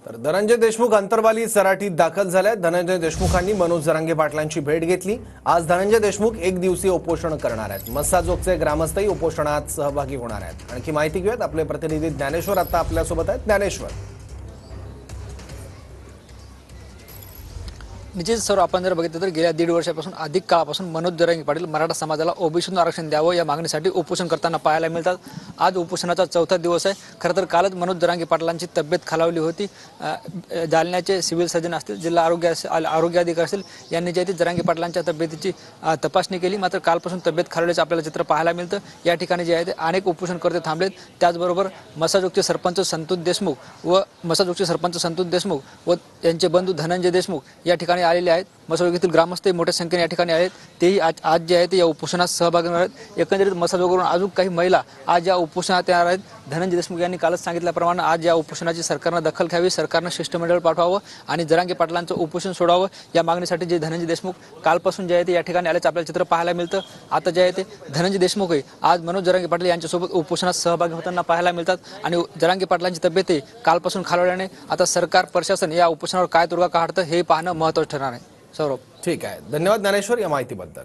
तर धनंजय देशमुख अंतरवाली सराटीत दाखल झाले। धनंजय देशमुखांनी मनोज जरांगे पाटलांची भेट घेतली। आज धनंजय देशमुख एक दिवसीय उपोषण करणार आहेत। मस्साजोगचे ग्रामस्थही उपोषणात सहभागी होणार आहेत। आणखी माहिती घेऊयात, आपले प्रतिनिधी ज्ञानेश्वर आता आपल्या सोबत आहेत। ज्ञानेश्वर, निश्चित सर, आपण जर बघितलं तर गेल्या 1.5 वर्षापासून अधिक काळापासून मनोज जरांगे पाटील मराठा समाजाला ओबीसीतून आरक्षण द्यावं या मागणीसाठी उपोषण करताना पाहायला मिळतात। आज उपोषणाचा 4था दिवस आहे। खरं तर कालच मनोज जरांगे पाटलांची तब्येत खालावली होती। जालन्याचे सिव्हिल सर्जन असतील, जिल्हा आरोग्य अधिकारी असतील, यांनी जे जरांगे पाटलांच्या तब्येतीची तपासणी केली। मात्र कालपासून तब्येत खालावल्याचं आपल्याला चित्र पाहायला मिळतं। या ठिकाणी जे आहे ते अनेक उपोषणकर्ते थांबलेत। त्याचबरोबर मस्साजोगचे सरपंच संतोष देशमुख व त्यांचे बंधू धनंजय देशमुख या ठिकाणी आलेले आहेत। मस्साजोग येथील ग्रामस्थ मोठ्या संख्येने या ठिकाणी आहेत। तेही आज जे आहे ते या उपोषणात सहभागी होणार आहेत। एकंदरीत मस्साजोगवरून अजून काही महिला आज या उपोषणात येणार आहेत। धनंजय देशमुख यांनी कालच सांगितल्याप्रमाणे आज या उपोषणाची सरकारनं दखल घ्यावी, सरकारनं शिष्टमंडळ पाठवावं आणि जरांगे पाटलांचं उपोषण सोडावं या मागणीसाठी जे धनंजय देशमुख कालपासून जे आहे ते या ठिकाणी आल्याचं आपल्याला चित्र पाहायला मिळतं। आता जे आहे ते धनंजय देशमुखही आज मनोज जरांगे पाटील यांच्यासोबत उपोषणात सहभागी होताना पाहायला मिळतात आणि जरांगे पाटलांची तब्येतही कालपासून खालावल्याने आता सरकार प्रशासन या उपोषणावर काय तोडगा काढतं हे पाहणं महत्त्वाचं ठरणार आहे। सौरभ, ठीक आहे, धन्यवाद ज्ञानेश्वर या माहितीबद्दल।